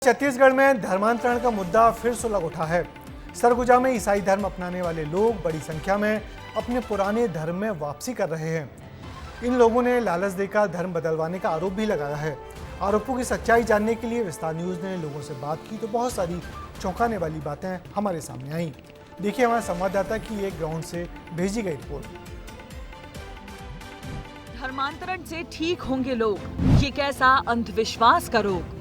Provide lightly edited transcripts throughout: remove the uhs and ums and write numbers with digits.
छत्तीसगढ़ में धर्मांतरण का मुद्दा फिर सुलग उठा है। सरगुजा में ईसाई धर्म अपनाने वाले लोग बड़ी संख्या में अपने पुराने धर्म में वापसी कर रहे हैं। इन लोगों ने लालच देकर धर्म बदलवाने का आरोप भी लगाया है। आरोपों की सच्चाई जानने के लिए विस्तार न्यूज ने लोगों से बात की तो बहुत सारी चौंकाने वाली बातें हमारे सामने आई। देखिए हमारे संवाददाता की एक ग्राउंड से भेजी गई रिपोर्ट। धर्मांतरण से ठीक होंगे लोग, ये कैसा अंधविश्वास का रोग।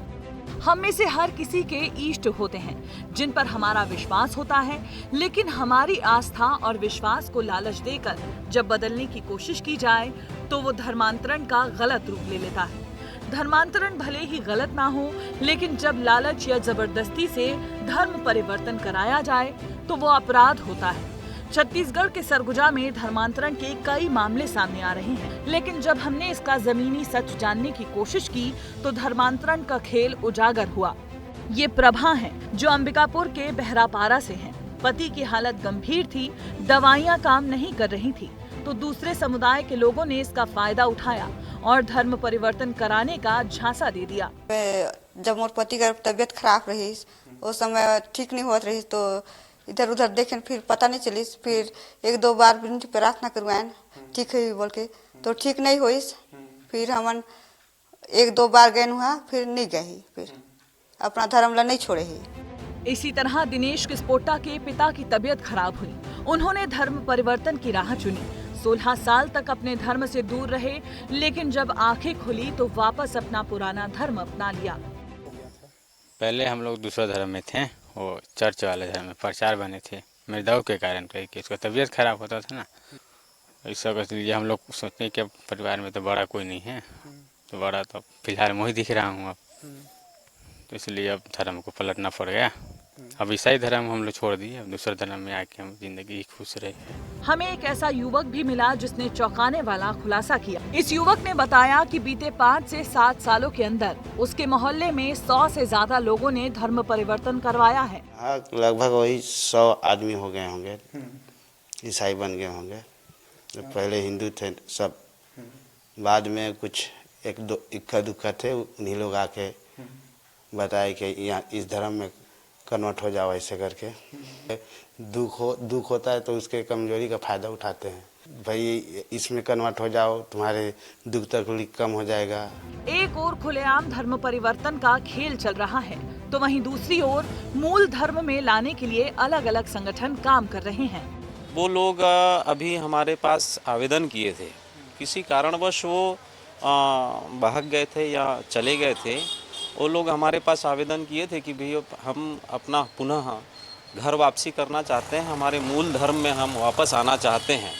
हम में से हर किसी के इष्ट होते हैं जिन पर हमारा विश्वास होता है, लेकिन हमारी आस्था और विश्वास को लालच देकर जब बदलने की कोशिश की जाए तो वो धर्मांतरण का गलत रूप ले लेता है। धर्मांतरण भले ही गलत ना हो, लेकिन जब लालच या जबरदस्ती से धर्म परिवर्तन कराया जाए तो वो अपराध होता है। छत्तीसगढ़ के सरगुजा में धर्मांतरण के कई मामले सामने आ रहे हैं, लेकिन जब हमने इसका जमीनी सच जानने की कोशिश की तो धर्मांतरण का खेल उजागर हुआ। ये प्रभा हैं जो अंबिकापुर के बहरापारा से हैं। पति की हालत गंभीर थी, दवाइयां काम नहीं कर रही थी, तो दूसरे समुदाय के लोगों ने इसका फायदा उठाया और धर्म परिवर्तन कराने का झांसा दे दिया। जब मोर पति का तबीयत खराब रही, उस समय ठीक नहीं होत रही, तो इधर उधर देखे, फिर पता नहीं चली। फिर एक दो बार प्रार्थना करवाएं ठीक है बोल के, तो ठीक नहीं हुई। फिर हमन एक दो बार गए हुआ, फिर नहीं गए, फिर अपना धर्म ला नहीं छोड़े ही। इसी तरह दिनेश किस्पोट्टा के पिता की तबीयत खराब हुई। उन्होंने धर्म परिवर्तन की राह चुनी। 16 साल तक अपने धर्म से दूर रहे, लेकिन जब आंखें खुली तो वापस अपना पुराना धर्म अपना लिया। पहले हम लोग दूसरा धर्म में थे, वो चर्च वाले धर्म में प्रचार बने थे मृदव के कारण, कि उसका तबीयत खराब होता था ना, इस वजह से हम लोग सोचते हैं कि अब परिवार में तो बड़ा कोई नहीं है, तो बड़ा तो फिलहाल मैं ही दिख रहा हूँ अब, तो इसलिए अब धर्म को पलटना पड़ गया। अब ईसाई धर्म हम लोग छोड़ दिए, अब दूसरे धर्म में आके हम जिंदगी खुश रहे। हमें एक ऐसा युवक भी मिला जिसने चौंकाने वाला खुलासा किया। इस युवक ने बताया कि बीते 5 से 7 सालों के अंदर उसके मोहल्ले में 100 से ज्यादा लोगों ने धर्म परिवर्तन करवाया है। हाँ, लगभग वही 100 आदमी हो गए होंगे, ईसाई बन गए होंगे। पहले हिंदू थे सब, बाद में कुछ एक दो इक्का दुक्का थे, उन्हीं लोग आके बताए कि यहाँ इस धर्म में कन्वर्ट हो जाओ, ऐसे करके। दुख होता है तो उसके कमजोरी का फायदा उठाते हैं, भाई इसमें कन्वर्ट हो जाओ, तुम्हारे दुख तकलीफ कम हो जाएगा। एक ओर खुलेआम धर्म परिवर्तन का खेल चल रहा है, तो वहीं दूसरी ओर मूल धर्म में लाने के लिए अलग अलग संगठन काम कर रहे हैं। वो लोग अभी हमारे पास आवेदन किए थे, किसी कारणवश वो भाग गए थे या चले गए थे। वो लोग हमारे पास आवेदन किए थे कि भैया हम अपना पुनः घर वापसी करना चाहते हैं, हमारे मूल धर्म में हम वापस आना चाहते हैं।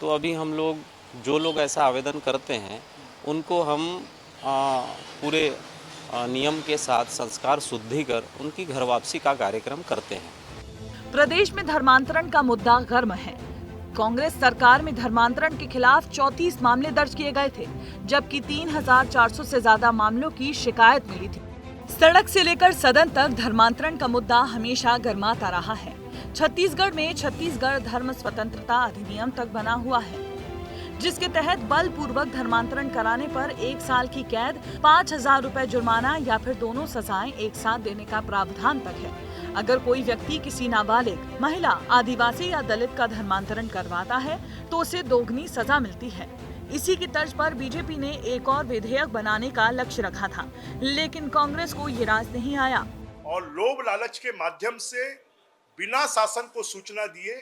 तो अभी हम लोग जो लोग ऐसा आवेदन करते हैं उनको हम पूरे नियम के साथ संस्कार शुद्धि कर उनकी घर वापसी का कार्यक्रम करते हैं। प्रदेश में धर्मांतरण का मुद्दा गर्म है। कांग्रेस सरकार में धर्मांतरण के खिलाफ 34 मामले दर्ज किए गए थे, जबकि 3400 से ज्यादा मामलों की शिकायत मिली थी। सड़क से लेकर सदन तक धर्मांतरण का मुद्दा हमेशा गर्माता रहा है। छत्तीसगढ़ में छत्तीसगढ़ धर्म स्वतंत्रता अधिनियम तक बना हुआ है, जिसके तहत बलपूर्वक धर्मांतरण कराने पर 1 साल की कैद, 5000 रुपए जुर्माना या फिर दोनों सजाएं एक साथ देने का प्रावधान तक है। अगर कोई व्यक्ति किसी नाबालिग, महिला, आदिवासी या दलित का धर्मांतरण करवाता है तो उसे दोगुनी सजा मिलती है। इसी की तर्ज पर बीजेपी ने एक और विधेयक बनाने का लक्ष्य रखा था, लेकिन कांग्रेस को ये राज नहीं आया। और लोभ लालच के माध्यम से बिना शासन को सूचना दिए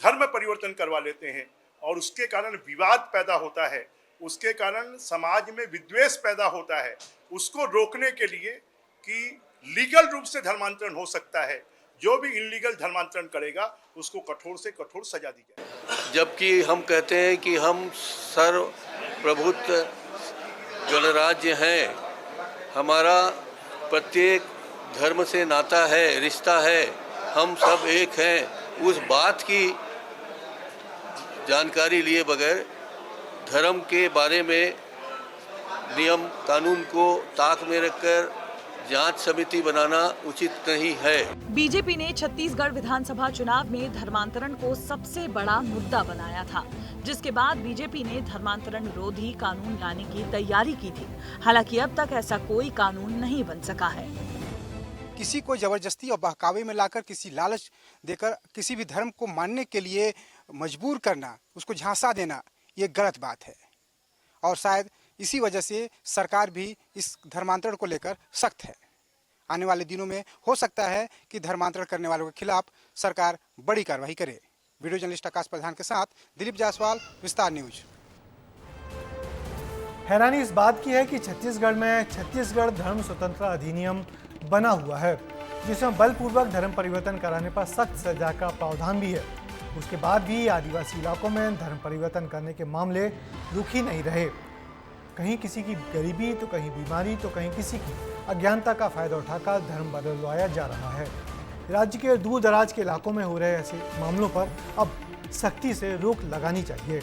धर्म परिवर्तन करवा लेते हैं, और उसके कारण विवाद पैदा होता है, उसके कारण समाज में विद्वेष पैदा होता है। उसको रोकने के लिए कि लीगल रूप से धर्मांतरण हो सकता है, जो भी इनलीगल धर्मांतरण करेगा उसको कठोर से कठोर सजा दी जाए। जबकि हम कहते हैं कि हम सर्वप्रभुत्व गणराज्य हैं, हमारा प्रत्येक धर्म से नाता है, रिश्ता है, हम सब एक हैं। उस बात की जानकारी लिए बगैर धर्म के बारे में नियम कानून को ताक में रखकर जांच समिति बनाना उचित नहीं है। बीजेपी ने छत्तीसगढ़ विधानसभा चुनाव में धर्मांतरण को सबसे बड़ा मुद्दा बनाया था, जिसके बाद बीजेपी ने धर्मांतरण विरोधी कानून लाने की तैयारी की थी। हालांकि अब तक ऐसा कोई कानून नहीं बन सका है। किसी को ज़बरदस्ती और बहकावे में लाकर किसी लालच देकर किसी भी धर्म को मानने के लिए मजबूर करना, उसको झांसा देना, ये गलत बात है। और शायद इसी वजह से सरकार भी इस धर्मांतरण को लेकर सख्त है। आने वाले दिनों में हो सकता है कि धर्मांतरण करने वालों के खिलाफ सरकार बड़ी कार्रवाई करे। वीडियो जर्नलिस्ट आकाश प्रधान के साथ दिलीप जायसवाल, विस्तार न्यूज। हैरानी इस बात की है कि छत्तीसगढ़ में छत्तीसगढ़ धर्म स्वतंत्रता अधिनियम बना हुआ है, जिसमें बलपूर्वक धर्म परिवर्तन कराने पर सख्त सजा का प्रावधान भी है। उसके बाद भी आदिवासी इलाकों में धर्म परिवर्तन करने के मामले रुक ही नहीं रहे। कहीं किसी की गरीबी तो कहीं बीमारी तो कहीं किसी की अज्ञानता का फायदा उठाकर धर्म बदलवाया जा रहा है। राज्य के दूर दराज के इलाकों में हो रहे ऐसे मामलों पर अब सख्ती से रोक लगानी चाहिए।